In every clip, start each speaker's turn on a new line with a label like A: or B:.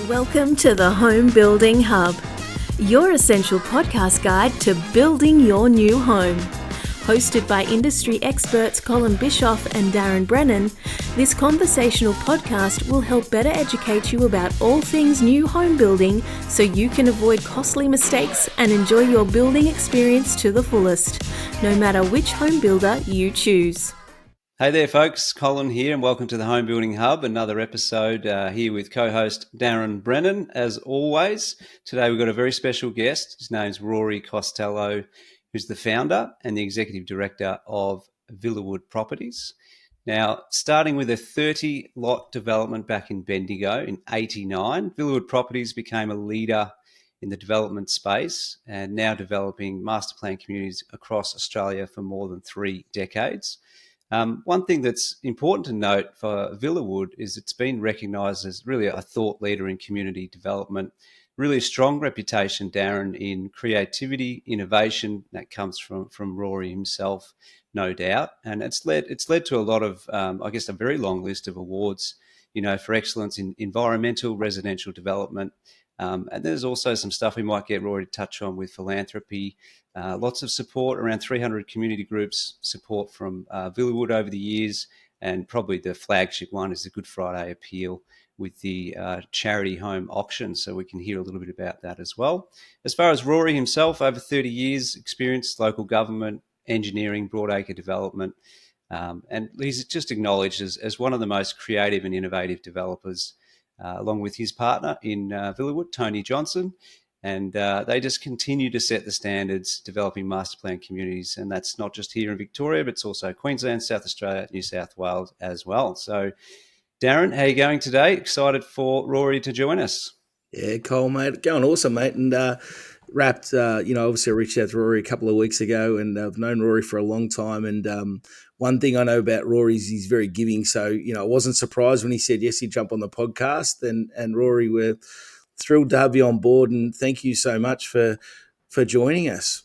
A: Welcome to the Home Building Hub, your essential podcast guide to building your new home. Hosted by industry experts Colin Bischoff and Darren Brennan, this conversational podcast will help better educate you about all things new home building so you can avoid costly mistakes and enjoy your building experience to the fullest, no matter which home builder you choose.
B: Hey there folks, Colin here and welcome to the Home Building Hub, another episode here with co-host Darren Brennan. As always, today we've got a very special guest. His name's Rory Costelloe, who's the founder and the executive director of Villawood Properties. Now, starting with a 30-lot development back in Bendigo in '89, Villawood Properties became a leader in the development space and now developing master plan communities across Australia for more than 3 decades. One thing that's important to note for Villawood is it's been recognised as really a thought leader in community development, really a strong reputation, Darren, in creativity, innovation that comes from Rory himself, no doubt. And it's led to a lot of, a very long list of awards, for excellence in environmental, residential development. And there's also some stuff we might get Rory to touch on with philanthropy. Lots of support, around 300 community groups support from Villawood over the years, and probably the flagship one is the Good Friday Appeal with the charity home auction, so we can hear a little bit about that as well. As far as Rory himself, over 30 years experience, local government, engineering, broadacre development, and he's just acknowledged as one of the most creative and innovative developers, along with his partner in Villawood, Tony Johnson. And they just continue to set the standards, developing master plan communities. And that's not just here in Victoria, but it's also Queensland, South Australia, New South Wales as well. So, Darren, how are you going today? Excited for Rory to join us.
C: Yeah, Cole, mate. Going awesome, mate. And obviously I reached out to Rory a couple of weeks ago, and I've known Rory for a long time. And one thing I know about Rory is he's very giving. So, I wasn't surprised when he said yes, he'd jump on the podcast. And Rory, we're thrilled to have you on board, and thank you so much for joining us.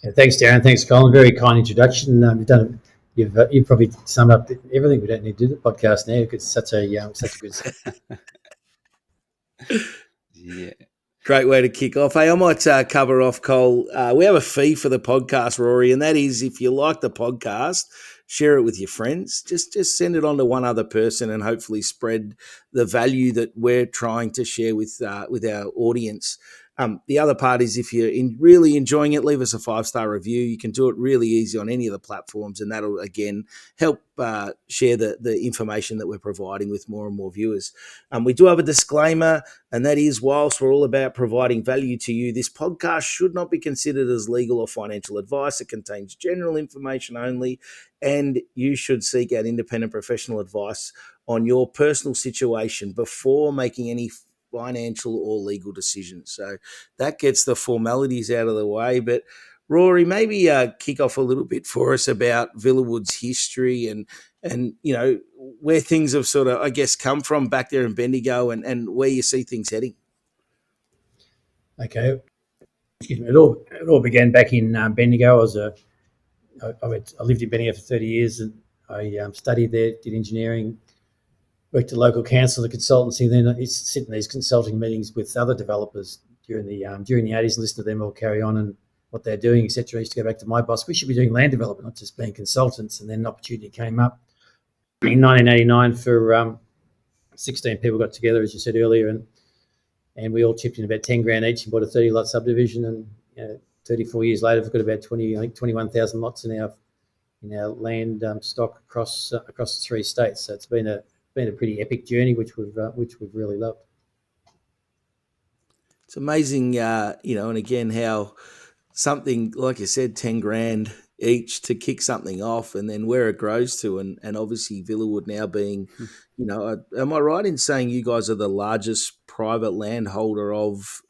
D: Yeah, thanks, Darren. Thanks, Colin. Very kind introduction. You've probably summed up everything. We don't need to do the podcast now because it's such a good.
C: Yeah. Great way to kick off. Hey, I might cover off, Cole. We have a fee for the podcast, Rory, and that is if you like the podcast, share it with your friends. Just send it on to one other person and hopefully spread the value that we're trying to share with our audience. The other part is if you're really enjoying it, leave us a 5-star review. You can do it really easy on any of the platforms, and that'll, again, help share the information that we're providing with more and more viewers. We do have a disclaimer, and that is whilst we're all about providing value to you, this podcast should not be considered as legal or financial advice. It contains general information only, and you should seek out independent professional advice on your personal situation before making any financial or legal decisions. So that gets the formalities out of the way. But Rory, maybe kick off a little bit for us about Villawood's history and where things have sort of, I guess, come from back there in Bendigo and where you see things heading.
D: Okay. Excuse me. It all began back in Bendigo. I lived in Bendigo for 30 years, and I studied there, did engineering, worked at local council, the consultancy. Then I used to sit in these consulting meetings with other developers during the 80s and listen to them all carry on and what they're doing, etc. I used to go back to my boss. We should be doing land development, not just being consultants. And then an opportunity came up in 1989 for 16 people got together, as you said earlier, and we all chipped in about 10 grand each and bought a 30-lot subdivision. And 34 years later, we've got about 21,000 lots in our land stock across the 3 states. So it's been a pretty epic journey, which we've really loved.
C: It's amazing, and again, how something, like you said, 10 grand each to kick something off and then where it grows to. And obviously Villawood now being, am I right in saying you guys are the largest private landholder of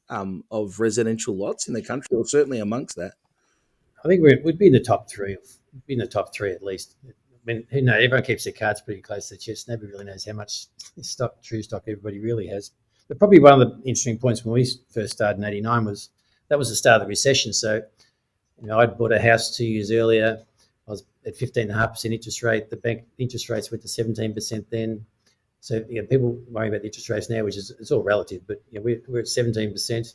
C: residential lots in the country, or certainly amongst that?
D: I think we'd be in the top 3. Be in the top 3 at least. I mean, everyone keeps their cards pretty close to their chest. Nobody really knows how much true stock everybody really has. But probably one of the interesting points when we first started in '89 was that was the start of the recession. So, I'd bought a house 2 years earlier. I was at 15.5% interest rate. The bank interest rates went to 17% then. So people worry about the interest rates now, which is it's all relative, but we're at 17%, and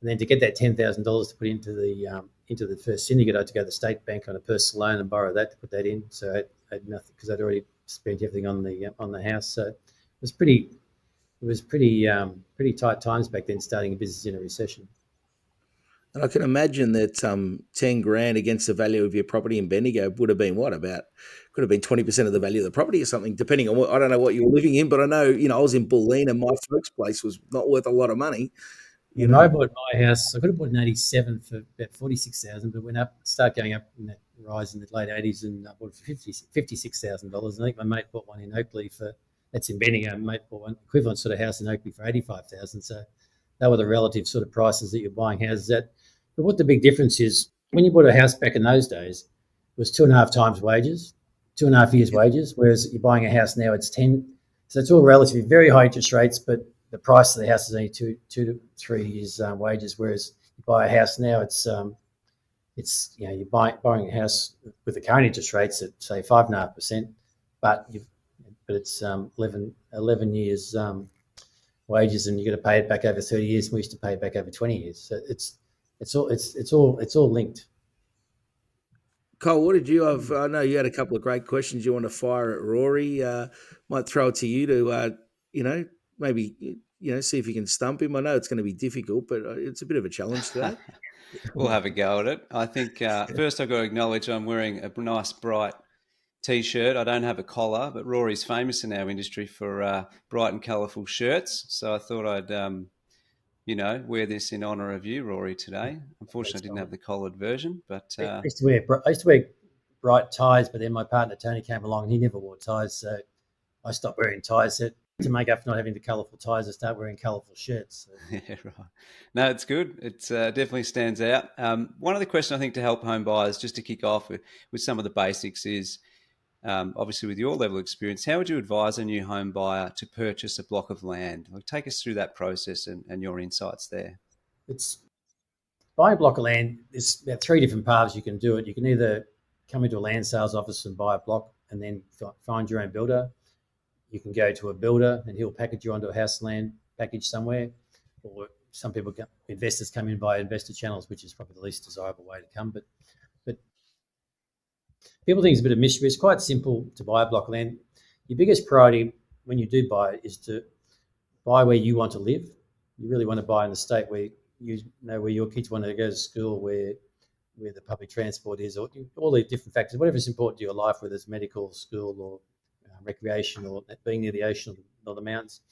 D: then to get that $10,000 to put into the first syndicate, I had to go to the state bank on a personal loan and borrow that to put that in. So I had nothing because I'd already spent everything on the house. So it was pretty tight times back then, starting a business in a recession.
C: And I can imagine that 10 grand against the value of your property in Bendigo would have been could have been 20% of the value of the property or something, depending on I don't know what you were living in, but I know, I was in Bulleen and my folks' place was not worth a lot of money.
D: When I bought my house, I could have bought an 87 for about 46,000, but went up, started going up in that rise in the late 80s, and I bought it for $56,000. I think my mate bought one in Oakley that's in Bendigo. My mate bought one equivalent sort of house in Oakley for 85,000. So they were the relative sort of prices that you're buying houses at. But what the big difference is, when you bought a house back in those days, it was 2.5 times wages, 2.5 years wages, whereas you're buying a house now, it's 10. So it's all relatively very high interest rates, but the price of the house is only 2 to 3 years wages. Whereas you buy a house now, you're buying a house with the current interest rates at say 5.5%, but it's 11 years wages, and you're going to pay it back over 30 years. And we used to pay it back over 20 years. So it's all linked.
C: Cole, what did you have? I know you had a couple of great questions you want to fire at Rory. Might throw it to you to, maybe, see if you can stump him. I know it's going to be difficult, but it's a bit of a challenge today.
B: We'll have a go at it. I think first I've got to acknowledge I'm wearing a nice bright T-shirt. I don't have a collar, but Rory's famous in our industry for bright and colourful shirts. So I thought I'd, wear this in honour of you, Rory, today. Unfortunately, I didn't have the collared version, but
D: I used to wear bright ties, but then my partner Tony came along and he never wore ties, so I stopped wearing ties. So to make up for not having the colourful ties, I start wearing colourful shirts. So.
B: Yeah, right. No, it's good. It definitely stands out. One of the questions I think to help home buyers, just to kick off with some of the basics, is obviously with your level of experience, how would you advise a new home buyer to purchase a block of land? Take us through that process and your insights there.
D: It's buying a block of land. There's about 3 different paths you can do it. You can either come into a land sales office and buy a block and then find your own builder. You can go to a builder and he'll package you onto a house land package somewhere. Or some investors come in via investor channels, which is probably the least desirable way to come. But people think it's a bit of mystery. It's quite simple to buy a block of land. Your biggest priority when you do buy it is to buy where you want to live. You really want to buy in a state where you know where your kids want to go to school, where the public transport is, or all the different factors, whatever's important to your life, whether it's medical, school, or recreation, or being near the ocean or the mountains,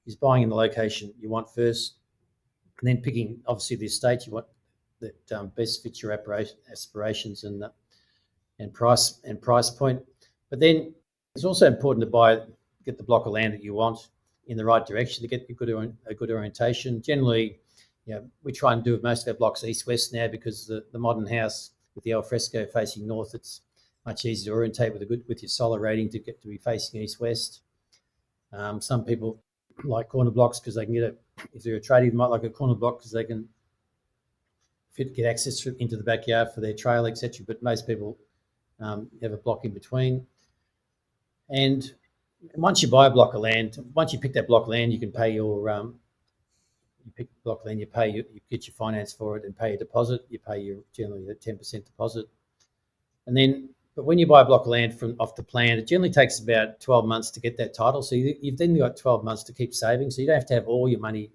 D: is buying in the location you want first, and then picking obviously the estate you want that best fits your aspirations and price point. But then it's also important to get the block of land that you want in the right direction to get a good orientation. Generally, we try and do most of our blocks east-west now because the modern house with the al fresco facing north, it's much easier to orientate with your solar rating to be facing east-west. Some people like corner blocks because they can if they're a tradie, they might like a corner block because they can get access into the backyard for their trail, etc. But most people have a block in between. And once you buy a block of land, once you pick that block of land, you can pay your you pick the block of land, you get your finance for it and pay a deposit. You pay generally a 10% deposit. And then, but when you buy a block of land off the plan, it generally takes about 12 months to get that title. So you've then got 12 months to keep saving. So you don't have to have all your money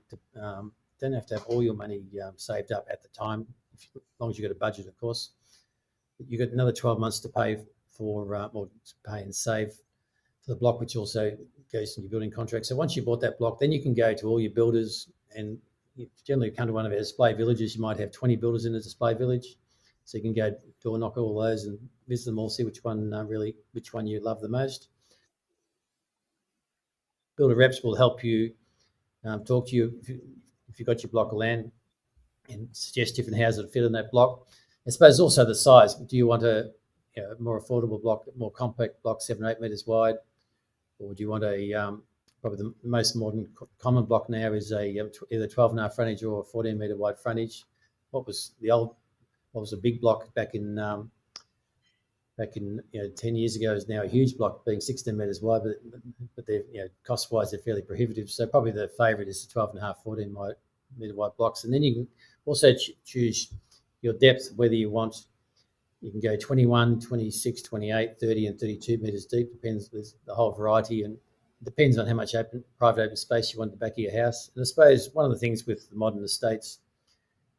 D: saved up at the time, as long as you've got a budget, of course. You've got another 12 months to pay or to pay and save for the block, which also goes in your building contract. So once you bought that block, then you can go to all your builders, and you generally come to one of our display villages. You might have 20 builders in a display village. So you can go door knock all those and visit them all, see which one you love the most. Builder reps will help you talk to you if you've got your block of land and suggest different houses that fit in that block. I suppose also the size. Do you want a more affordable block, more compact block, 7 or 8 metres wide, or do you want probably the most modern common block now is either 12.5 frontage or a 14 metre wide frontage. What was a big block back in back in 10 years ago is now a huge block, being 16 metres wide, but they're cost-wise they're fairly prohibitive. So probably the favourite is the 12.5, 14 metre wide blocks, and then you can also choose your depth, whether you can go 21, 26, 28, 30 and 32 metres deep, depends. There's the whole variety, and depends on how much private open space you want at the back of your house. And I suppose one of the things with the modern estates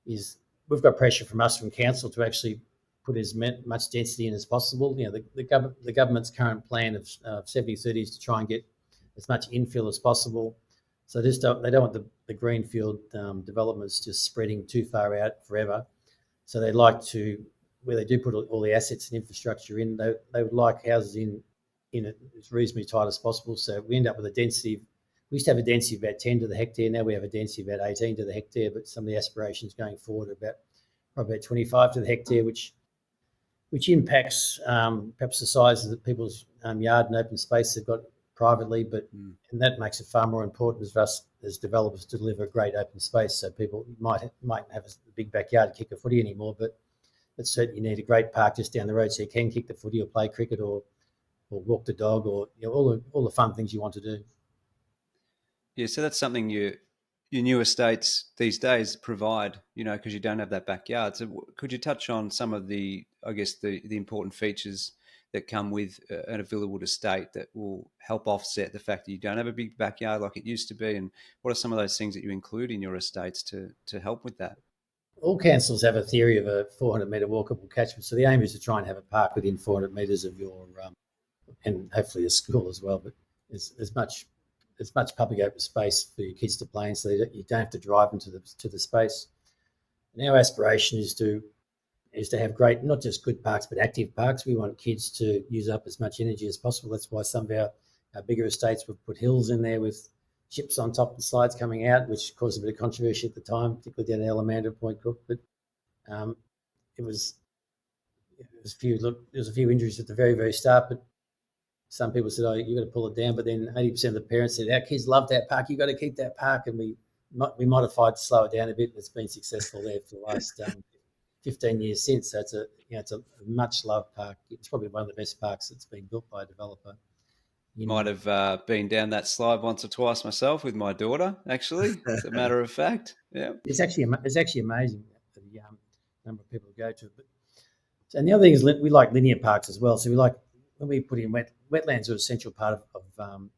D: is we've got pressure from council to actually put as much density in as possible. The government's current plan of 70-30 is to try and get as much infill as possible. So they don't want the greenfield developments just spreading too far out forever. So they like to, where they do put all the assets and infrastructure in, they would like houses in it as reasonably tight as possible. So we end up with a density. We used to have a density of about 10 to the hectare. Now we have a density of about 18 to the hectare, but some of the aspirations going forward are probably about 25 to the hectare, which impacts perhaps the size of people's yard and open space they've got privately, and that makes it far more important for us as developers to deliver a great open space. So people might have a big backyard to kick a footy anymore, but certainly you need a great park just down the road so you can kick the footy or play cricket or walk the dog or all the fun things you want to do.
B: Yeah, so that's something your new estates these days provide, because you don't have that backyard. So could you touch on some of the important features that come with a Villawood estate that will help offset the fact that you don't have a big backyard like it used to be? And what are some of those things that you include in your estates to help with that?
D: All councils have a theory of a 400-metre walkable catchment. So the aim is to try and have a park within 400 metres of your, and hopefully a school as well, but as much public open space for your kids to play in, so you don't have to drive them to the space. And our aspiration is to have great, not just good parks, but active parks. We want kids to use up as much energy as possible. That's why some of our bigger estates, we've put hills in there with chips on top and slides coming out, which caused a bit of controversy at the time, particularly down at Alamanda Point Cook. But there was a few injuries at the very, very start, but some people said, you've got to pull it down. But then 80% of the parents said, our kids love that park. You've got to keep that park. And we modified to slow it down a bit. And it's been successful there for the last 15 years since. So it's a much loved park. It's probably one of the best parks that's been built by a developer.
B: Might have been down that slide once or twice myself with my daughter, actually, as a matter of fact. Yeah,
D: it's actually amazing the number of people who go to it. And the other thing is we like linear parks as well. So we like, when we put in wetlands are an essential part of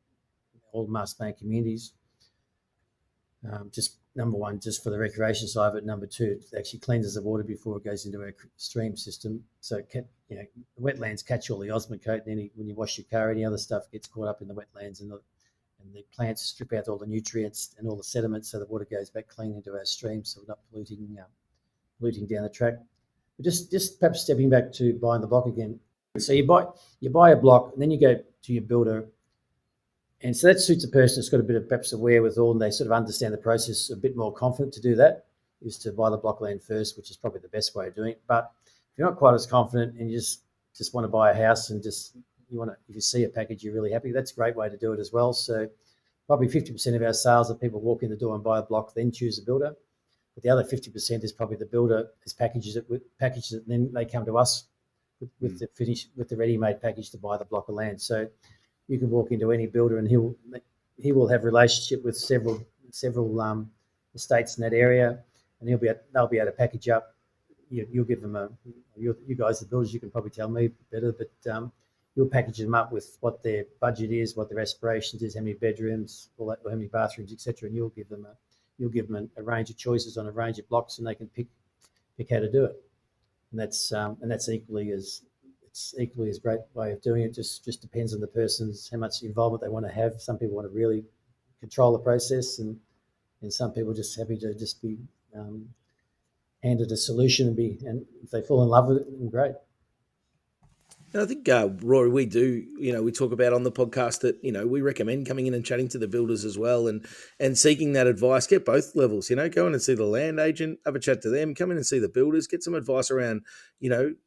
D: all master plan communities. Just number one, just for the recreation side of it. Number two, it actually cleanses the water before it goes into our stream system. So the wetlands catch all the osmocote, and then when you wash your car, any other stuff gets caught up in the wetlands, and the plants strip out all the nutrients and all the sediments, so the water goes back clean into our streams, so we're not polluting down the track. But just perhaps stepping back to buying the block again. So you buy a block, and then you go to your builder. And so that suits a person that's got a bit of perhaps a wherewithal, and they sort of understand the process, a bit more confident to do that, is to buy the block land first, which is probably the best way of doing it. But if you're not quite as confident and you just want to buy a house and if you see a package you're really happy, that's a great way to do it as well. So probably 50% of our sales are people walk in the door and buy a block, then choose a builder. But the other 50% is probably the builder packages it, and then they come to us with the ready-made package to buy the block of land. So you can walk into any builder and he will have relationship with several estates in that area, and they'll be able to package up. You'll give them you guys, the builders, you can probably tell me better, but you'll package them up with what their budget is, what their aspirations is, how many bedrooms, all that, how many bathrooms, etc. And you'll give them a range of choices on a range of blocks, and they can pick how to do it. And that's equally as great way of doing it. Just depends on the person's how much involvement they want to have. Some people want to really control the process, and some people are just happy to just be handed a solution and if they fall in love with it, then great.
C: And I think, Rory, we talk about on the podcast that, we recommend coming in and chatting to the builders as well and seeking that advice. Get both levels, go in and see the land agent, have a chat to them, come in and see the builders, get some advice around,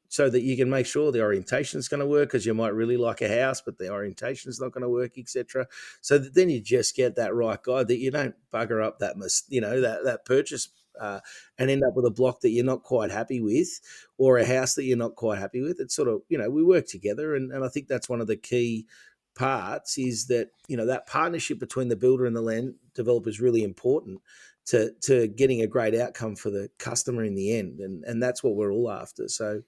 C: so that you can make sure the orientation is going to work, because you might really like a house, but the orientation is not going to work, etc. So that then you just get that right guide, that you don't bugger up that purchase and end up with a block that you're not quite happy with, or a house that you're not quite happy with. It's sort of, we work together, and I think that's one of the key parts, is that that partnership between the builder and the land developer is really important to getting a great outcome for the customer in the end, and that's what we're all after. So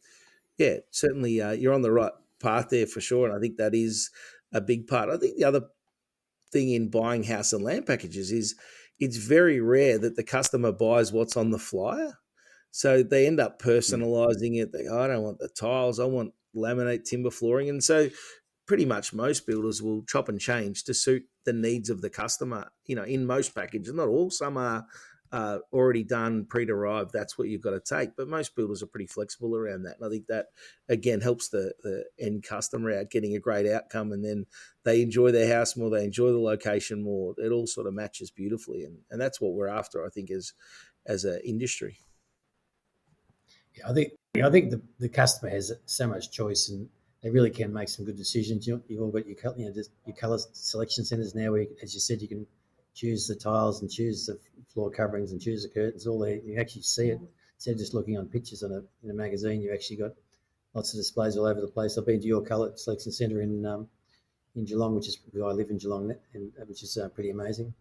C: yeah, certainly you're on the right path there for sure, and I think that is a big part. I think the other thing in buying house and land packages is it's very rare that the customer buys what's on the flyer. So they end up personalizing it. They go, I don't want the tiles, I want laminate timber flooring. And so pretty much most builders will chop and change to suit the needs of the customer, in most packages. Not all, some are already done, pre-derived. That's what you've got to take. But most builders are pretty flexible around that. And I think that, again, helps the end customer out getting a great outcome. And then they enjoy their house more, they enjoy the location more. It all sort of matches beautifully. And that's what we're after, I think, as an industry.
D: Yeah, I think the customer has so much choice, and they really can make some good decisions. You've all got your colour selection centres now, where, as you said, you can choose the tiles and choose the floor coverings and choose the curtains. All there, you actually see it instead of just looking on pictures in a magazine. You actually got lots of displays all over the place. I've been to your colour selection centre in Geelong, which is where I live in Geelong, which is pretty amazing.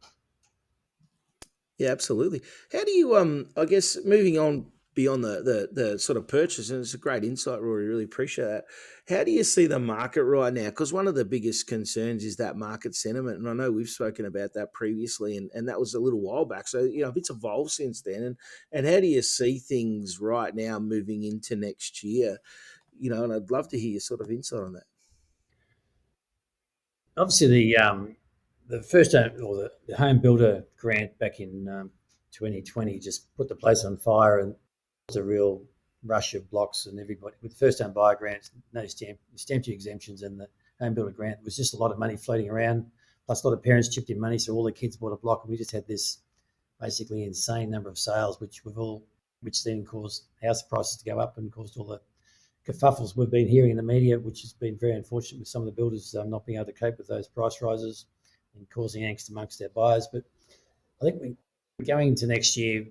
C: Yeah, absolutely. How do you, I guess, moving on beyond the sort of purchase, and it's a great insight, Rory, really appreciate that. How do you see the market right now? Because one of the biggest concerns is that market sentiment, and I know we've spoken about that previously, and that was a little while back. So, it's evolved since then. And how do you see things right now moving into next year? And I'd love to hear your sort of insight on that.
D: Obviously, the first or the home builder grant back in 2020 just put the place on fire, and was a real rush of blocks, and everybody with the first time buyer grants, no stamp duty exemptions, and the home builder grant was just a lot of money floating around. Plus, a lot of parents chipped in money, so all the kids bought a block, and we just had this basically insane number of sales, which then caused house prices to go up and caused all the kerfuffles we've been hearing in the media, which has been very unfortunate with some of the builders not being able to cope with those price rises and causing angst amongst their buyers. But I think we're going into next year.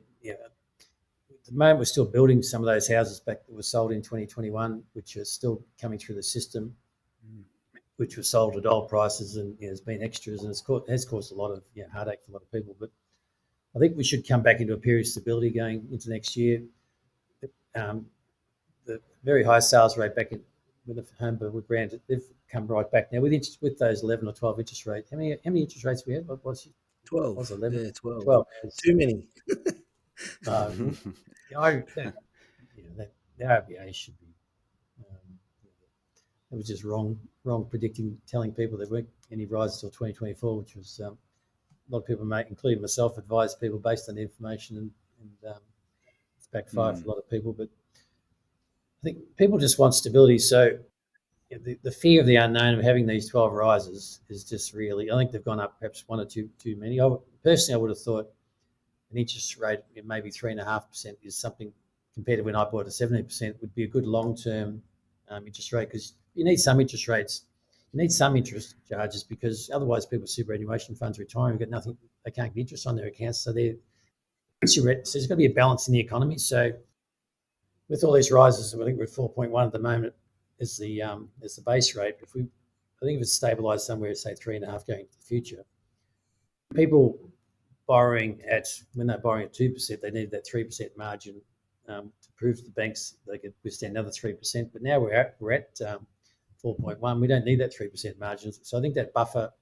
D: At the moment, we're still building some of those houses back that were sold in 2021, which are still coming through the system, which were sold at old prices, and there's been extras, and has caused a lot of heartache for a lot of people. But I think we should come back into a period of stability going into next year. The very high sales rate back with the home builder grant, they've come right back now with those 11 or 12 interest rates. How many interest rates we had? What was it?
C: 12.
D: Was 11?
C: Yeah, 12.
D: 12.
C: Too many.
D: The RBA should be. It was just wrong telling people there weren't any rises till 2024, which was a lot of people, including myself, advised people based on the information, and it's backfired for a lot of people. But I think people just want stability. So the fear of the unknown of having these 12 rises is just really, I think they've gone up perhaps one or two too many. Personally, I would have thought an interest rate of maybe 3.5% is something, compared to when I bought a 17%, would be a good long-term interest rate, because you need some interest rates. You need some interest charges, because otherwise people's superannuation funds retiring, got nothing, they can't get interest on their accounts. So there's got to be a balance in the economy. So with all these rises, I think we're at 4.1 at the moment as the base rate. I think if it's stabilised somewhere, say 3.5 going into the future, people when they're borrowing at 2%, they needed that 3% margin to prove to the banks they could withstand another 3%. But now we're at 4.1. We don't need that 3% margin. So I think that buffer,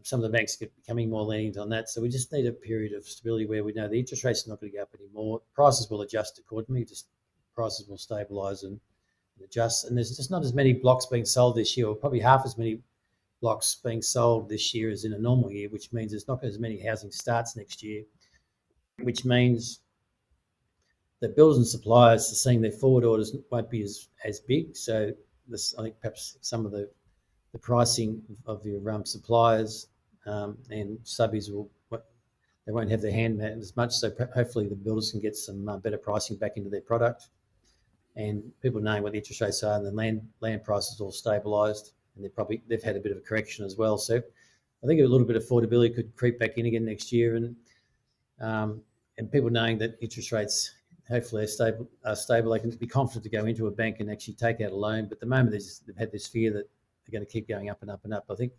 D: some of the banks are becoming more lenient on that. So we just need a period of stability where we know the interest rates are not going to go up anymore. Prices will adjust accordingly. Prices will stabilise and adjust. And there's just not as many blocks being sold this year, or probably half as many blocks being sold this year as in a normal year, which means there's not as many housing starts next year, which means that builders and suppliers are seeing their forward orders won't be as big. So I think perhaps some of the pricing of your suppliers and subbies they won't have their hand out as much. So hopefully the builders can get some better pricing back into their product, and people knowing what the interest rates are, and the land prices all stabilised, and they've had a bit of a correction as well. So I think a little bit of affordability could creep back in again next year, and and people knowing that interest rates hopefully are stable, they can be confident to go into a bank and actually take out a loan. But at the moment, they've had this fear that they're going to keep going up and up and up. I think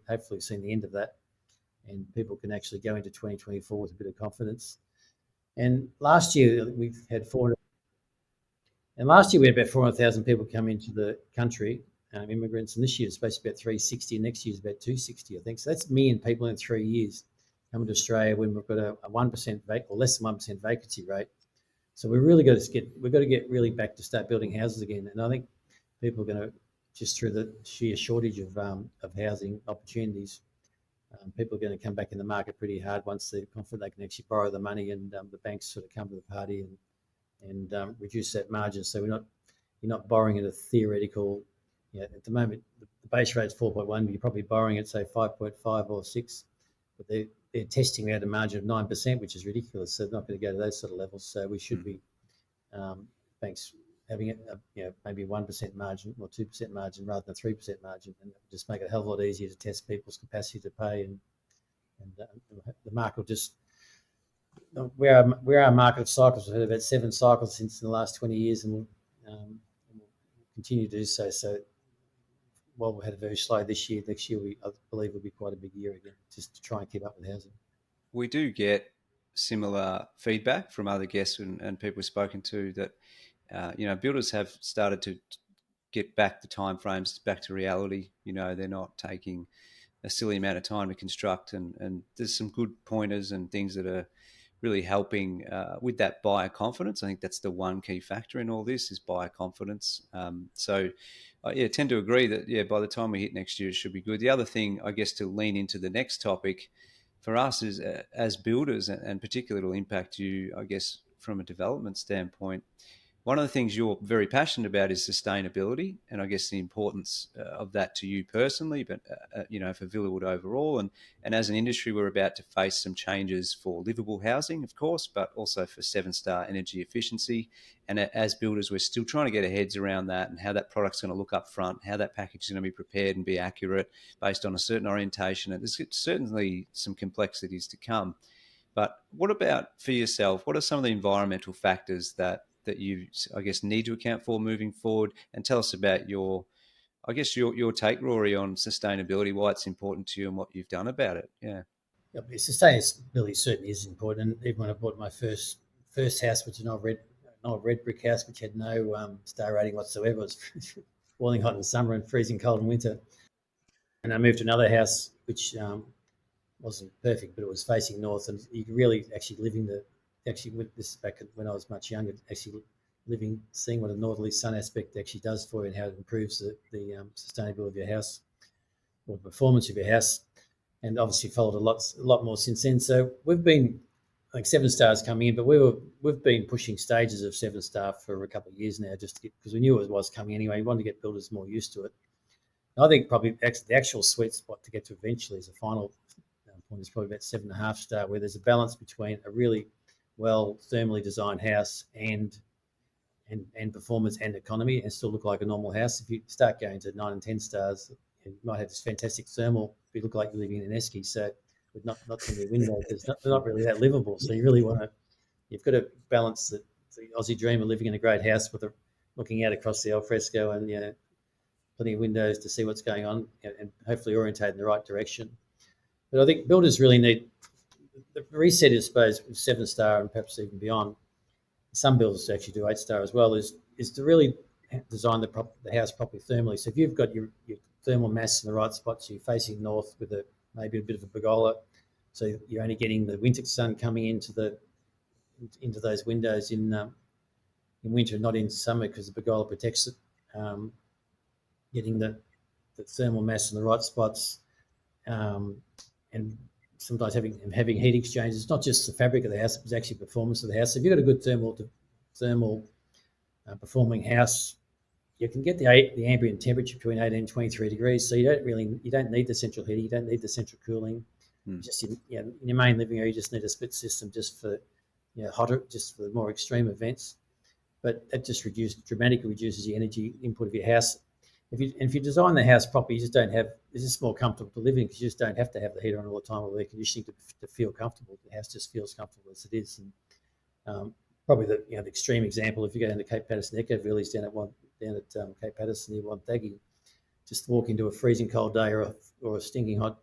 D: hopefully seen the end of that, and people can actually go into 2024 with a bit of confidence. And last year we had about 400,000 people come into the country, immigrants, and this year it's supposed to be about 360, and next year is about 260, I think. So that's a million people in 3 years coming to Australia when we've got a 1% or less than 1% vacancy rate. So we've got to get really back to start building houses again. And I think people are going to, just through the sheer shortage of housing opportunities, people are going to come back in the market pretty hard once they're confident they can actually borrow the money, and the banks sort of come to the party and reduce that margin. So you're not borrowing at a theoretical. At the moment the base rate is 4.1, but you're probably borrowing at say 5.5 or 6, but they're testing out a margin of 9%, which is ridiculous. So they're not going to go to those sort of levels. So we should be banks having maybe 1% margin or 2% margin rather than 3% margin, and just make it a hell of a lot easier to test people's capacity to pay, and the market will just. We're a market of cycles. We've had about 7 cycles since the last 20 years, and we'll continue to do so. So while we had a very slow this year, next year I believe will be quite a big year again, just to try and keep up with housing.
B: We do get similar feedback from other guests and people we've spoken to that, builders have started to get back the timeframes back to reality. They're not taking a silly amount of time to construct, and there's some good pointers and things that are really helping with that buyer confidence. I think that's the one key factor in all this is buyer confidence. So I tend to agree that, by the time we hit next year, it should be good. The other thing, I guess, to lean into the next topic for us is as builders, and particularly it'll impact you, I guess, from a development standpoint. One of the things you're very passionate about is sustainability, and I guess the importance of that to you personally, but for Villawood overall, and as an industry, we're about to face some changes for livable housing, of course, but also for 7-star energy efficiency. And as builders, we're still trying to get our heads around that and how that product's going to look up front, how that package is going to be prepared and be accurate based on a certain orientation. And there's certainly some complexities to come. But what about for yourself? What are some of the environmental factors that you, I guess, need to account for moving forward? And tell us about your take, Rory, on sustainability, why it's important to you and what you've done about it. Yeah.
D: Sustainability certainly is important. And even when I bought my first house, which is an old red brick house, which had no star rating whatsoever, it was boiling hot in summer and freezing cold in winter. And I moved to another house, which wasn't perfect, but it was facing north, and you could really actually this is back when I was much younger, actually seeing what a northerly sun aspect actually does for you and how it improves the sustainability of your house or the performance of your house. And obviously followed a lot more since then. So we've been like 7 stars coming in, but we've been pushing stages of 7-star for a couple of years now, just because we knew it was coming anyway. We wanted to get builders more used to it. And I think probably the actual sweet spot to get to eventually is a final point is probably about 7.5 star, where there's a balance between a really well thermally designed house and performance and economy, and still look like a normal house. If you start going to 9 and 10 stars, you might have this fantastic thermal, but you look like you're living in an esky. So with not too many windows, they're not really that livable. So you've got to balance the Aussie dream of living in a great house with looking out across the alfresco and plenty of windows to see what's going on, and hopefully orientate in the right direction. But I think builders really need the reset, I suppose, with 7-star and perhaps even beyond. Some builders actually do 8-star as well. Is to really design the house properly thermally. So if you've got your thermal mass in the right spot, so you're facing north with maybe a bit of a pergola, so you're only getting the winter sun coming into those windows in winter, not in summer, because the pergola protects it. Getting the thermal mass in the right spots, and sometimes having heat exchangers. It's not just the fabric of the house; it's actually performance of the house. So if you've got a good thermal performing house, you can get the ambient temperature between 18 and 23 degrees. So you don't need the central heating, you don't need the central cooling. Just in your main living area, you just need a split system just for hotter, just for the more extreme events. But that just dramatically reduces the energy input of your house. If you design the house properly, it's just more comfortable to live in, because you just don't have to have the heater on all the time or the air conditioning to feel comfortable. The house just feels comfortable as it is. And Probably the extreme example, if you go down to Cape Patterson Echo Village down at Cape Patterson near Wonthaggi, just walk into a freezing cold day or a stinking hot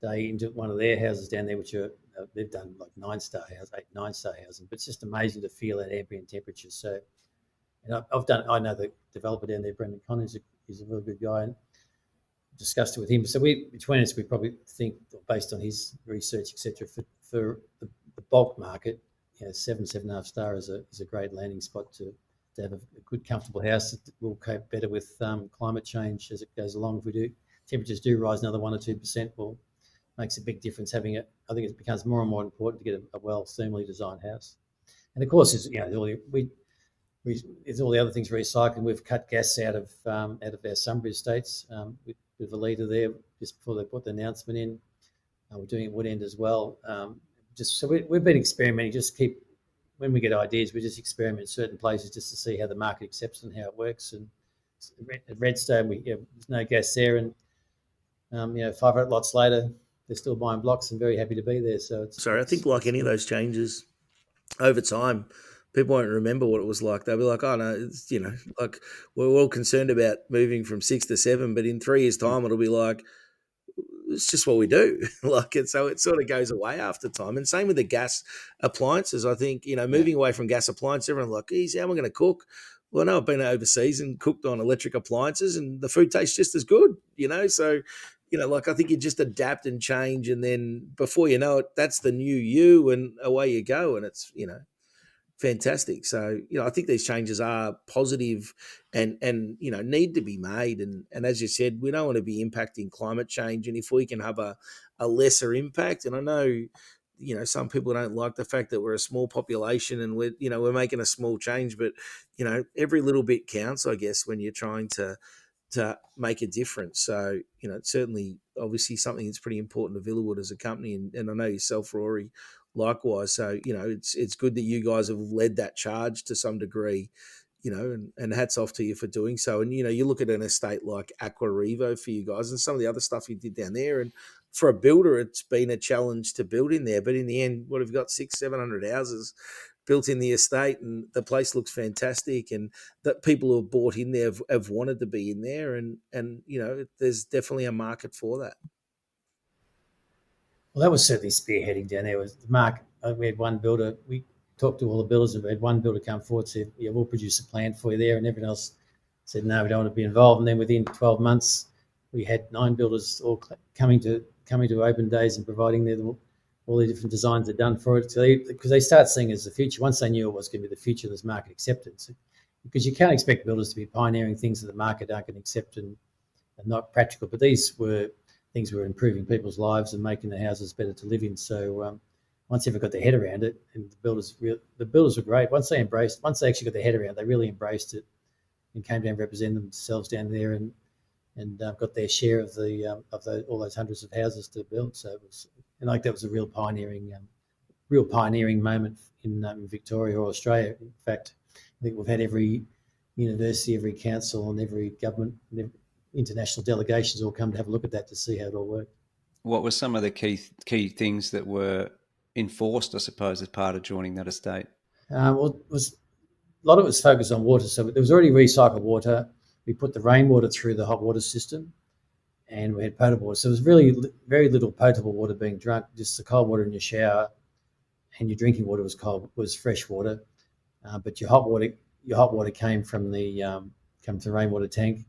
D: day into one of their houses down there, which are they've done like 9-star house, 8-9-star housing, but it's just amazing to feel that ambient temperature. So, and I know the developer down there, Brendan Collins, is a really good guy, and discussed it with him. So between us, we probably think, based on his research, etc., for the bulk market, 7.5 star is a great landing spot to have a good, comfortable house that will cope better with climate change as it goes along. If temperatures do rise another 1 or 2%, well, makes a big difference having it. I think it becomes more and more important to get a well thermally designed house. And of course, there's all the other things recycling. We've cut gas out of our Sunbury estates with a leader there just before they put the announcement in. We're doing it at Woodend as well. We've been experimenting. When we get ideas, we just experiment in certain places just to see how the market accepts and how it works. And at Redstone, there's no gas there, and 500 lots later, they're still buying blocks and very happy to be there. So
C: I think like any of those changes over time, people won't remember what it was like. They'll be like, "Oh no, it's like we're all concerned about moving from 6 to 7, but in 3 years' time, it'll be like it's just what we do." So it sort of goes away after time. And same with the gas appliances. I think moving away from gas appliances, everyone's like, "Geez, how am I going to cook?" Well, I know I've been overseas and cooked on electric appliances, and the food tastes just as good. So I think you just adapt and change, and then before you know it, that's the new you, and away you go, and it's fantastic. So I think these changes are positive and need to be made, and as you said, we don't want to be impacting climate change, and if we can have a lesser impact, and I know some people don't like the fact that we're a small population and we're making a small change, but every little bit counts, I guess, when you're trying to make a difference. So, it's certainly obviously something that's pretty important to Villawood as a company. And I know yourself, Rory, likewise. So, it's good that you guys have led that charge to some degree, and hats off to you for doing so. And, you look at an estate like Aqua Revo for you guys and some of the other stuff you did down there. And for a builder, it's been a challenge to build in there. But in the end, what have you got? 600-700 houses built in the estate, and the place looks fantastic, and that people who have bought in there have wanted to be in there, and there's definitely a market for that.
D: Well, that was certainly spearheading down there. Was the market? We had one builder. We talked to all the builders, and we had one builder come forward and said, "Yeah, we'll produce a plan for you there," and everyone else said, "No, we don't want to be involved." And then within 12 months, we had 9 builders all coming to open days and providing all the different designs are done for it. So because they start seeing it as the future. Once they knew it was going to be the future, there's market acceptance. Because you can't expect builders to be pioneering things that the market aren't going to accept and not practical. But these were things that were improving people's lives and making the houses better to live in. So once they've got their head around it, and the builders were great. Once they actually got their head around it, they really embraced it and came down and represented themselves down there and got their share of all those hundreds of houses to build. So it was, and that was a real pioneering moment in Victoria or Australia. In fact, I think we've had every university, every council, and every government, and every international delegations all come to have a look at that to see how it all worked.
B: What were some of the key things that were enforced, I suppose, as part of joining that estate?
D: Well, a lot of it was focused on water. So there was already recycled water. We put the rainwater through the hot water system, and we had potable water. So there was really very little potable water being drunk. Just the cold water in your shower, and your drinking water was fresh water. But your hot water came from the rainwater tank,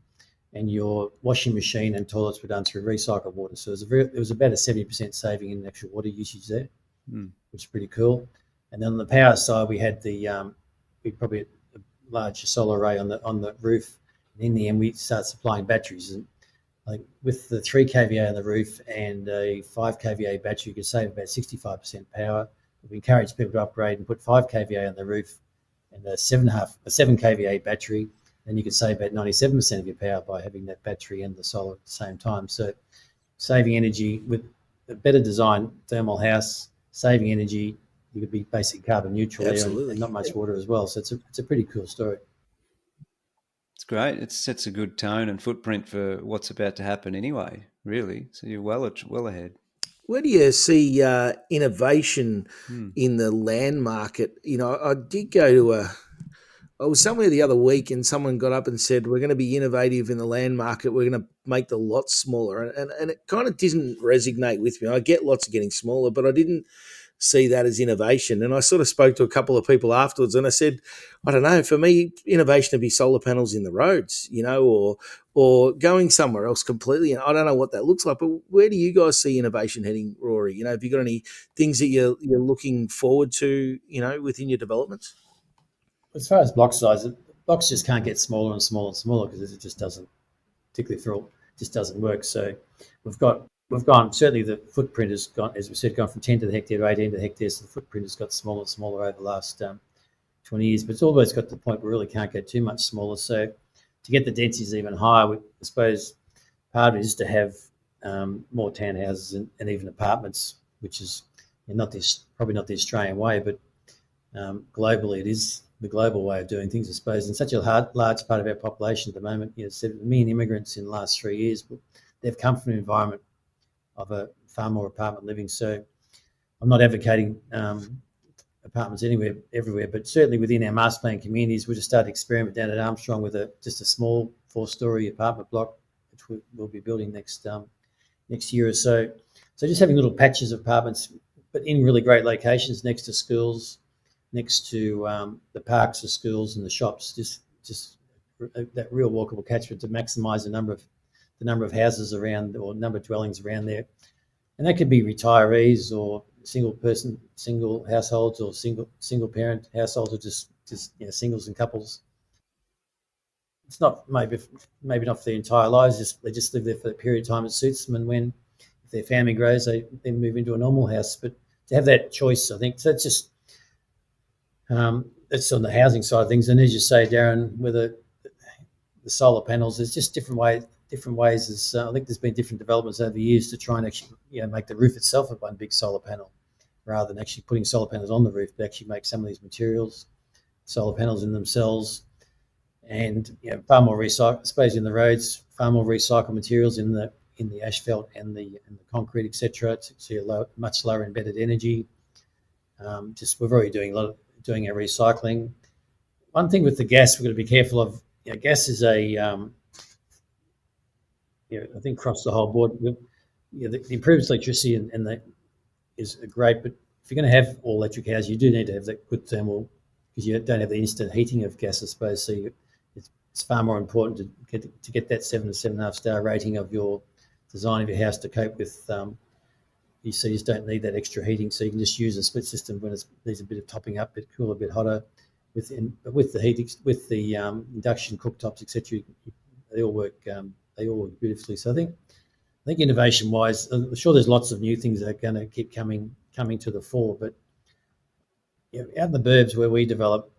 D: and your washing machine and toilets were done through recycled water. So it was about a 70% saving in actual water usage there, which is pretty cool. And then on the power side, we had we probably had a large solar array on the roof. And in the end, we started supplying batteries. And like with the 3 kVA on the roof and a 5 kVA battery, you could save about 65% power. We encourage people to upgrade and put 5 kVA on the roof and a 7 kVA battery. Then you could save about 97% of your power by having that battery and the solar at the same time. So saving energy with a better design thermal house, saving energy, you could be basically carbon neutral there and not much water as well. So it's a pretty cool story.
B: It's great. It sets a good tone and footprint for what's about to happen anyway, really. So you're well ahead.
C: Where do you see innovation
B: Hmm.
C: in the land market? You know, I did go to I was somewhere the other week and someone got up and said, we're going to be innovative in the land market. We're going to make the lots smaller. And it kind of didn't resonate with me. I get lots are getting smaller, but I didn't see that as innovation. And I sort of spoke to a couple of people afterwards and I said, I don't know, for me, innovation would be solar panels in the roads, you know, or going somewhere else completely. And I don't know what that looks like, but where do you guys see innovation heading, Rory? You know, have you got any things that you're looking forward to, you know, within your developments?
D: As far as block size, blocks just can't get smaller and smaller and smaller because it just doesn't, particularly for all, just doesn't work. So we've gone, certainly the footprint has gone, as we said, gone from 10 to the hectare to 18 to the hectare. So the footprint has got smaller and smaller over the last 20 years, but it's always got to the point where we really can't go too much smaller. So to get the densities even higher, I suppose part of it is to have more townhouses and even apartments, which is probably not the Australian way, but globally it is the global way of doing things, I suppose. And such a large part of our population at the moment, 7 million immigrants in the last 3 years, but they've come from an environment of a far more apartment living. So I'm not advocating apartments everywhere, but certainly within our master plan communities, we just started to experiment down at Armstrong with just a small 4-story apartment block, which we'll be building next year or so. So just having little patches of apartments, but in really great locations next to schools, next to the parks, the schools, and the shops. Just that real walkable catchment to maximise the number of houses around or number of dwellings around there. And that could be retirees or single households or single parent households, or just singles and couples. It's not maybe not for their entire lives. They just live there for a period of time that suits them, and when if their family grows, they then move into a normal house. But to have that choice, I think, so it's just that's on the housing side of things. And as you say, Darren, with the solar panels, there's just different ways. I think there's been different developments over the years to try and actually make the roof itself one big solar panel, rather than actually putting solar panels on the roof, but actually make some of these materials solar panels in themselves. And far more recycle, I suppose, in the roads, far more recycled materials in the asphalt and the concrete, etc. So you're much lower embedded energy. We're already doing our recycling. One thing with the gas, we've got to be careful of. Gas is I think across the whole board, the improvements electricity and is great, but if you're going to have all electric houses, you do need to have that good thermal, because you don't have the instant heating of gas, I suppose. So it's far more important to get that 7 to 7.5 star rating of your design of your house to cope with. You just don't need that extra heating, so you can just use a split system when it needs a bit of topping up, a bit cooler, a bit hotter. With the heat, with the induction cooktops, etc., they all work beautifully. So I think innovation-wise, I'm sure there's lots of new things that are going to keep coming to the fore. But out in the burbs where we develop,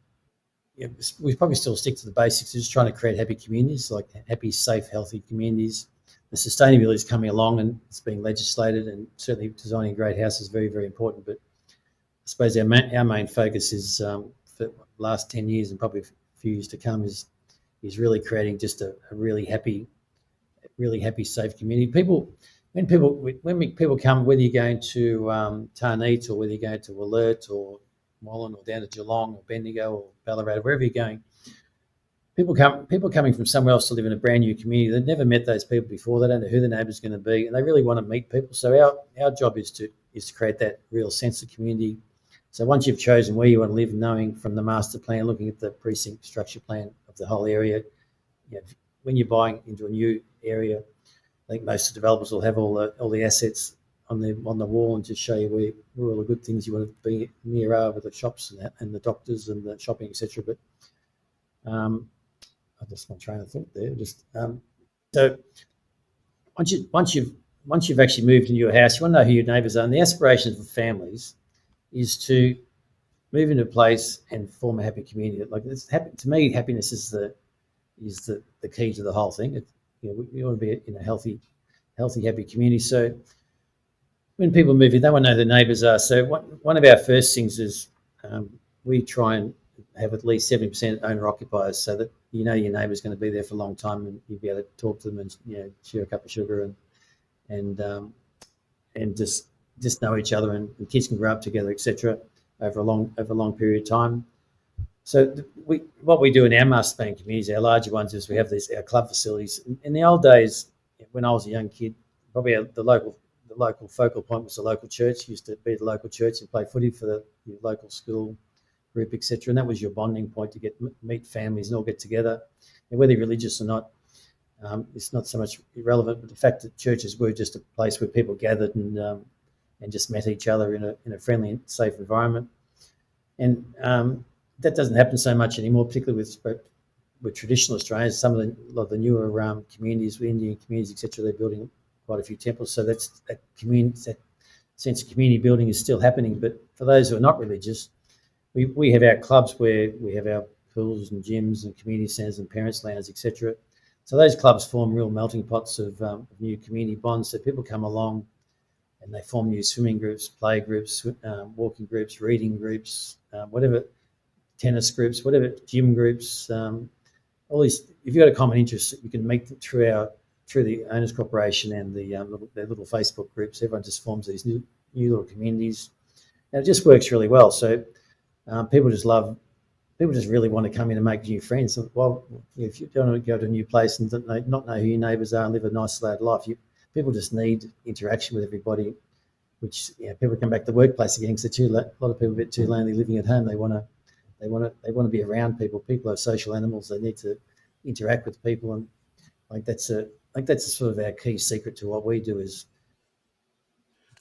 D: we probably still stick to the basics. Just trying to create happy communities, like happy, safe, healthy communities. The sustainability is coming along and it's being legislated, and certainly designing a great house is very, very important. But I suppose our main focus is for the last 10 years and probably a few years to come is really creating just a really happy, safe community. When people come, whether you're going to Tarneet or whether you're going to Alert or Molan or down to Geelong or Bendigo or Ballarat, wherever you're going, people coming from somewhere else to live in a brand new community. They've never met those people before. They don't know who the neighbour's going to be, and they really want to meet people. So our job is to create that real sense of community. So once you've chosen where you want to live, knowing from the master plan, looking at the precinct structure plan of the whole area, when you're buying into a new area, I think most of the developers will have all the assets on the wall and just show you where all the good things you want to be near are, with the shops and the doctors and the shopping, etc. But I just my train of thought there. So once you've actually moved into your house, you want to know who your neighbours are. And the aspirations of families is to move into a place and form a happy community. Like to me, happiness is the key to the whole thing. We want to be in a healthy, happy community. So when people move in, they want to know who their neighbours are. So one of our first things is we try and have at least 70% owner occupiers, so that your neighbour's going to be there for a long time, and you'll be able to talk to them and share a cup of sugar and just just know each other, and kids can grow up together, etc. Over a long period of time. So what we do in our master plan communities, our larger ones, is we have our club facilities. In the old days, when I was a young kid, probably the local focal point was the local church. Used to be the local church and play footy for the local school group, etc. And that was your bonding point to meet families and all get together. And whether you're religious or not, it's not so much irrelevant. But the fact that churches were just a place where people gathered and just met each other in a friendly and safe environment. And that doesn't happen so much anymore, particularly with traditional Australians. A lot of the newer communities, Indian communities, etc., they're building quite a few temples. So that sense of community building is still happening. But for those who are not religious, we have our clubs where we have our pools and gyms and community centres and parents' lounges, etc. So those clubs form real melting pots of new community bonds. So people come along and they form new swimming groups, play groups, walking groups, reading groups, whatever, tennis groups, whatever, gym groups. All these. If you've got a common interest, you can make them through the Owners Corporation and their little Facebook groups. Everyone just forms these new little communities, and it just works really well. So people just really want to come in and make new friends. Well, if you don't want to go to a new place and not know who your neighbours are and live a isolated life, people just need interaction with everybody. Which people come back to the workplace again because a lot of people are a bit too lonely living at home. They want to be around people. People are social animals. They need to interact with people, and that's sort of our key secret to what we do is.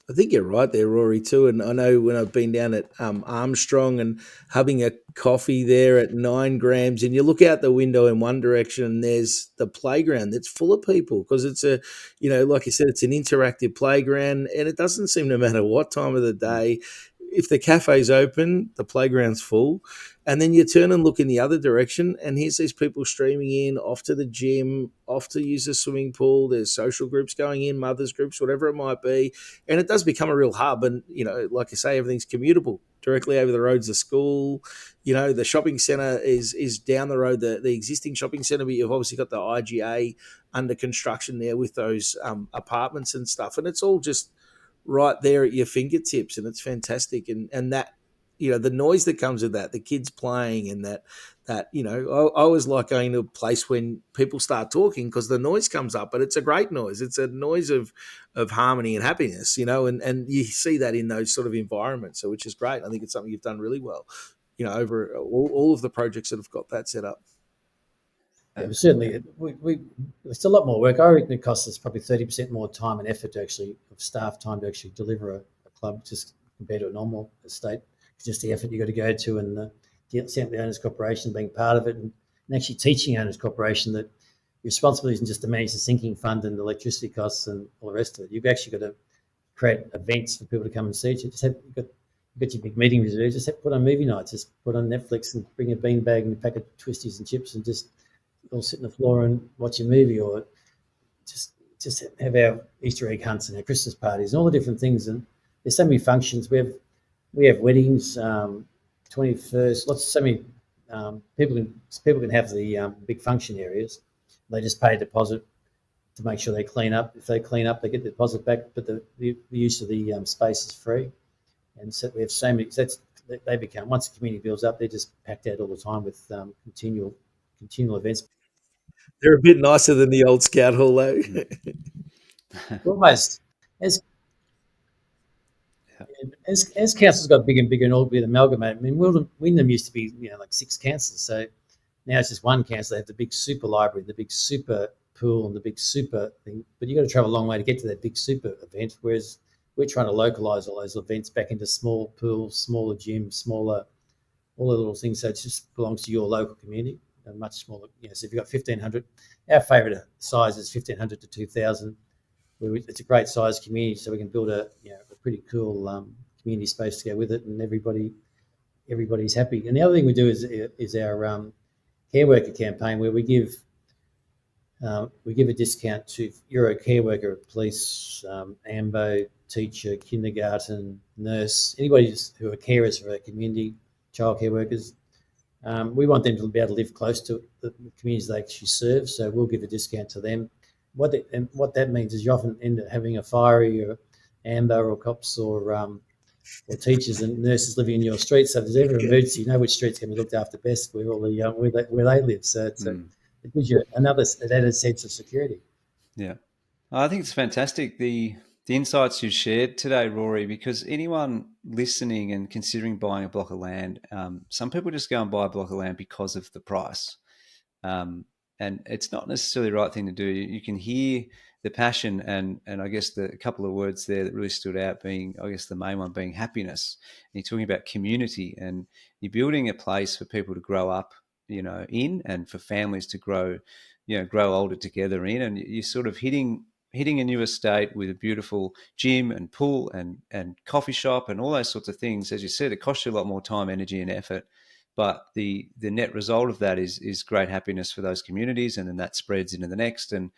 C: I think you're right there, Rory, too. And I know when I've been down at Armstrong and having a coffee there at 9 grams, and you look out the window in one direction and there's the playground that's full of people because it's like you said, it's an interactive playground, and it doesn't seem, no matter what time of the day, if the cafe's open, the playground's full. And then you turn and look in the other direction, and here's these people streaming in, off to the gym, off to use the swimming pool. There's social groups going in, mothers groups, whatever it might be. And it does become a real hub. And, like I say, everything's commutable. Directly over the road's the school. The shopping centre is down the road, the existing shopping centre, but you've obviously got the IGA under construction there with those apartments and stuff. And it's all just right there at your fingertips, and it's fantastic. And that, the noise that comes with that, the kids playing, and that I always like going to a place when people start talking because the noise comes up, but it's a great noise. It's a noise of harmony and happiness, and you see that in those sort of environments, so which is great. I think it's something you've done really well, over all of the projects that have got that set up.
D: Yeah, certainly. It's a lot more work. I reckon it costs us probably 30% more time and effort of staff time to actually deliver a club just compared to a normal estate. It's just the effort you got to go to, and the Owners Corporation being part of it, and actually teaching Owners Corporation that your responsibility isn't just to manage the sinking fund and the electricity costs and all the rest of it. You've actually got to create events for people to come and see you. You've got your big meeting reserved. Just put on movie nights. Just put on Netflix and bring a beanbag and a pack of twisties and chips and just all sit on the floor and watch a movie, or just have our Easter egg hunts and our Christmas parties and all the different things. And there's so many functions. We have weddings, 21st. So many people can have the big function areas. They just pay a deposit to make sure they clean up. If they clean up, they get the deposit back, but the use of the space is free. And so we have so many. They become, once the community builds up, they're just packed out all the time with continual events.
C: They're a bit nicer than the old Scout Hall, though.
D: Almost. As councils got bigger and bigger and all bit amalgamated, I mean, Wyndham used to be, like 6 councils. So now it's just one council. They have the big super library, the big super pool, and the big super thing. But you've got to travel a long way to get to that big super event, whereas we're trying to localise all those events back into small pools, smaller gyms, smaller, all the little things. So it just belongs to your local community, a much smaller. So if you've got 1,500, our favourite size is 1,500 to 2,000. It's a great size community, so we can build a pretty cool community space to go with it, and everybody's happy. And the other thing we do is our care worker campaign, where we give a discount to you're a care worker, police, AMBO, teacher, kindergarten, nurse, anybody who are carers for our community, childcare workers. We want them to be able to live close to the communities they actually serve, so we'll give a discount to them. What that means is you often end up having a fiery or Amber or cops or teachers and nurses living in your street. So if there's ever an emergency, you know which streets can be looked after best where all the where they live. So it gives you an added sense of security.
B: Yeah. I think it's fantastic, the insights you've shared today, Rory, because anyone listening and considering buying a block of land, some people just go and buy a block of land because of the price. And it's not necessarily the right thing to do. You can hear the passion and I guess the couple of words there that really stood out being, I guess the main one being happiness. And you're talking about community and you're building a place for people to grow up, in, and for families to grow older together in. And you're sort of hitting a new estate with a beautiful gym and pool and coffee shop and all those sorts of things. As you said, it costs you a lot more time, energy and effort. But the net result of that is great happiness for those communities, and then that spreads into the next. And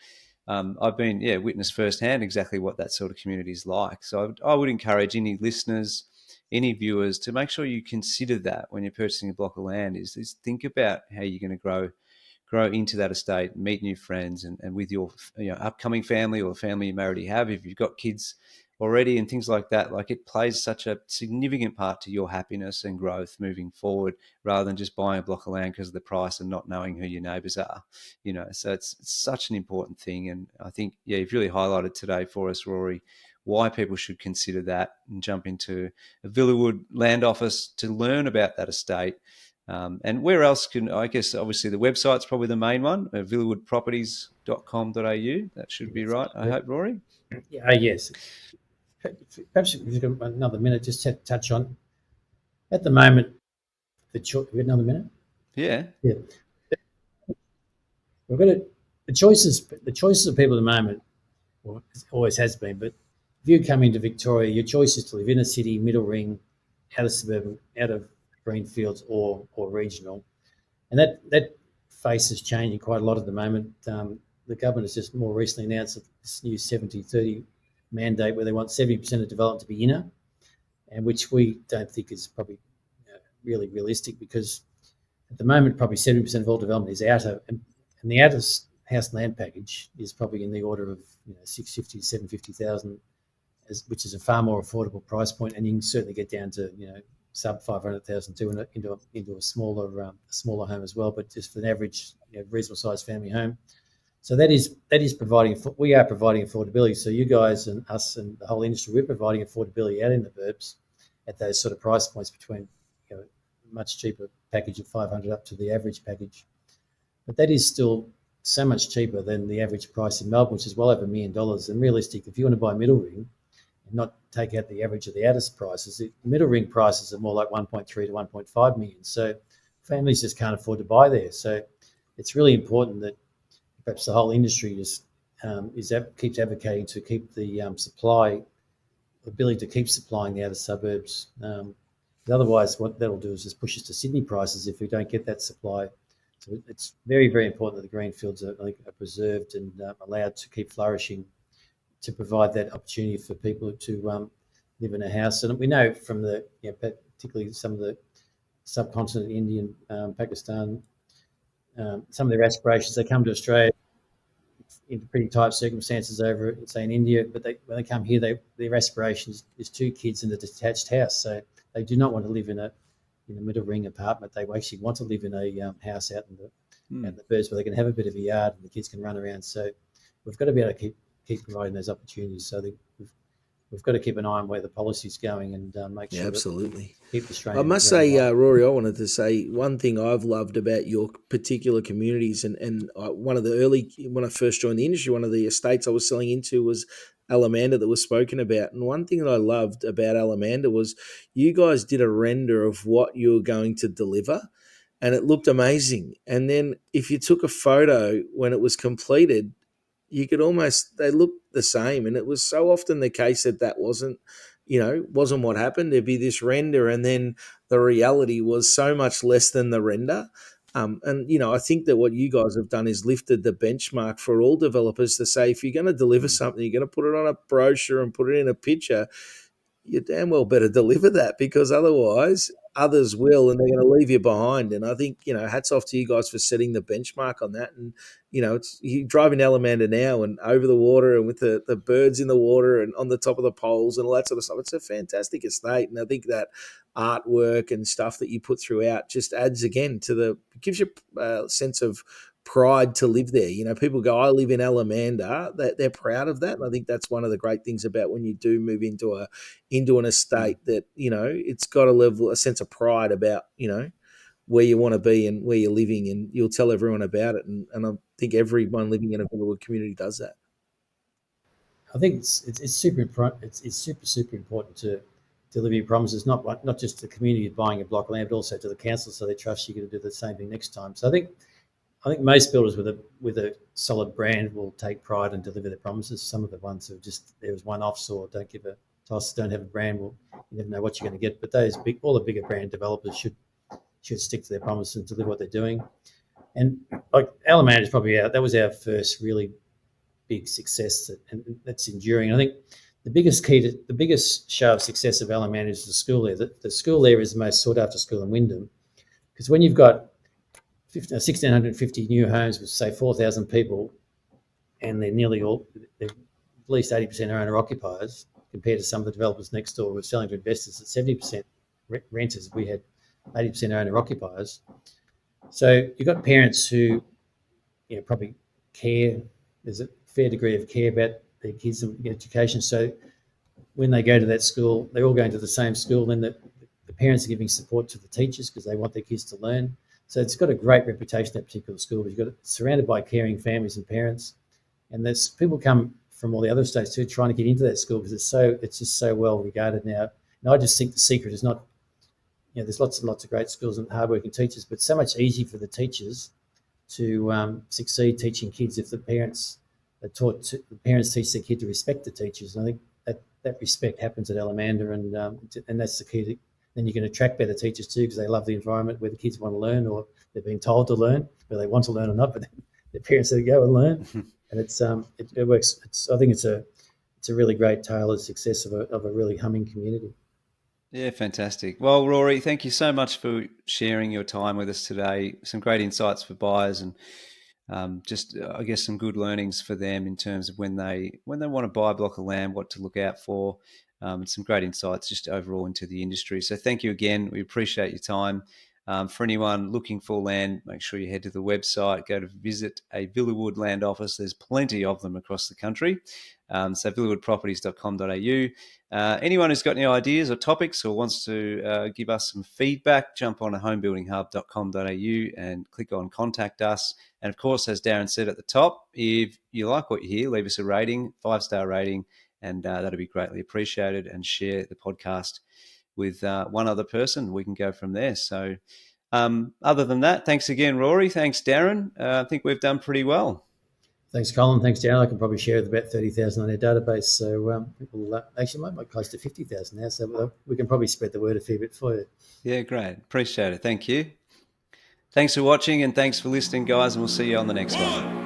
B: I've been witnessed firsthand exactly what that sort of community is like. So I would encourage any listeners, any viewers, to make sure you consider that when you're purchasing a block of land. Is think about how you're going to grow into that estate, meet new friends, and with your upcoming family or family you may already have, if you've got kids already and things like that. Like, it plays such a significant part to your happiness and growth moving forward, rather than just buying a block of land because of the price and not knowing who your neighbours are. So it's such an important thing. And I think, you've really highlighted today for us, Rory, why people should consider that and jump into a Villawood land office to learn about that estate. And where else I guess obviously the website's probably the main one, villawoodproperties.com.au. That should be right, I hope, Rory.
D: Yeah, yes. Perhaps if you've got another minute, just to touch on at the moment. We got another minute.
B: Yeah.
D: We've got the choices. The choices of people at the moment, well, it always has been. But if you come into Victoria, your choice is to live in a city, middle ring, out of suburban, out of greenfields, or regional, and that face is changing quite a lot at the moment. The government has just more recently announced this new 70-30 mandate where they want 70% of development to be inner, and which we don't think is probably really realistic, because at the moment probably 70% of all development is outer, and the outer house land package is probably in the order of 650 to 750,000, which is a far more affordable price point, and you can certainly get down to sub 500,000 too into a smaller home as well, but just for an average reasonable sized family home. So that is we are providing affordability. So you guys and us and the whole industry, we're providing affordability out in the burbs at those sort of price points, between a much cheaper package of 500 up to the average package. But that is still so much cheaper than the average price in Melbourne, which is well over $1 million. And realistic, if you want to buy middle ring and not take out the average of the outer prices, the middle ring prices are more like 1.3 to 1.5 million. So families just can't afford to buy there. So it's really important that perhaps the whole industry keeps advocating to keep the ability to keep supplying the outer suburbs. Otherwise, what that'll do is just push us to Sydney prices if we don't get that supply. So it's very, very important that the greenfields are preserved and allowed to keep flourishing, to provide that opportunity for people to live in a house. And we know from particularly some of the subcontinent, Indian, Pakistan, some of their aspirations, they come to Australia in pretty tight circumstances over, say, in India, but when they come here, their aspiration is 2 kids in a detached house. So they do not want to live in a middle ring apartment. They actually want to live in a house out in the birds, where they can have a bit of a yard and the kids can run around. So we've got to be able to keep providing those opportunities. So we've got to keep an eye on where the policy's going and make sure
C: absolutely
D: keep the strain.
C: I must say, Rory, I wanted to say one thing I've loved about your particular communities, and one of the early, when I first joined the industry, one of the estates I was selling into was Alamander that was spoken about. And one thing that I loved about Alamander was you guys did a render of what you were going to deliver, and it looked amazing. And then if you took a photo when it was completed, you could they looked the same. And it was so often the case that wasn't what happened. There'd be this render, and then the reality was so much less than the render. And I think that what you guys have done is lifted the benchmark for all developers to say, if you're going to deliver something, you're going to put it on a brochure and put it in a picture, you damn well better deliver that, because otherwise others will, and they're going to leave you behind. And I think, hats off to you guys for setting the benchmark on that. And, it's you drive in Alamander now and over the water and with the birds in the water and on the top of the poles and all that sort of stuff. It's a fantastic estate. And I think that artwork and stuff that you put throughout just adds again gives you a sense of pride to live there. People go, I live in Alamander. They're proud of that. And I think that's one of the great things about when you do move into an estate, that, it's got a sense of pride about, where you want to be and where you're living, and you'll tell everyone about it. And I think everyone living in a Villawood community does that.
D: I think it's super important. It's super important to deliver your promises, not just to the community buying a block of land, but also to the council, so they trust you to do the same thing next time. So I think most builders with a solid brand will take pride and deliver their promises. Some of the ones who are just there as one-offs or don't give a toss, don't have a brand, you never know what you're going to get. But all the bigger brand developers should stick to their promises and deliver what they're doing. And like Alamander is probably that was our first really big success, and that's enduring. I think the biggest show of success of Alamander is the school there. The school there is the most sought after school in Wyndham, because when you've got 1,650 new homes with, say, 4,000 people, and they're at least 80% are owner-occupiers, compared to some of the developers next door who are selling to investors at 70% renters. We had 80% owner-occupiers. So you've got parents who probably care. There's a fair degree of care about their kids and education. So when they go to that school, they're all going to the same school. Then the parents are giving support to the teachers because they want their kids to learn. So it's got a great reputation, that particular school. But you've got it surrounded by caring families and parents. And there's people come from all the other states too, trying to get into that school because it's just so well regarded now. And I just think the secret is not, there's lots and lots of great schools and hardworking teachers, but so much easier for the teachers to succeed teaching kids if the parents teach their kid to respect the teachers. And I think that respect happens at Alamander, and that's the key. Then you can attract better teachers too, because they love the environment where the kids want to learn, or they're being told to learn, whether they want to learn or not. But the parents say, go and learn, and it works. I think it's a really great tailored success of a really humming community.
B: Yeah, fantastic. Well, Rory, thank you so much for sharing your time with us today. Some great insights for buyers, and I guess some good learnings for them in terms of when they want to buy a block of land, what to look out for. Some great insights just overall into the industry. So thank you again. We appreciate your time. For anyone looking for land, make sure you head to the website, go to visit a Villawood land office. There's plenty of them across the country. So villawoodproperties.com.au. Anyone who's got any ideas or topics or wants to give us some feedback, jump on to homebuildinghub.com.au and click on contact us. And of course, as Darren said at the top, if you like what you hear, leave us a rating, 5-star rating, and that'll be greatly appreciated, and share the podcast with one other person. We can go from there. So other than that, thanks again, Rory. Thanks, Darren. I think we've done pretty well.
D: Thanks, Colin. Thanks, Darren. I can probably share with about 30,000 on our database. So people actually might close to 50,000 now. So we can probably spread the word a fair bit for you.
B: Yeah, great. Appreciate it. Thank you. Thanks for watching, and thanks for listening, guys, and we'll see you on the next one.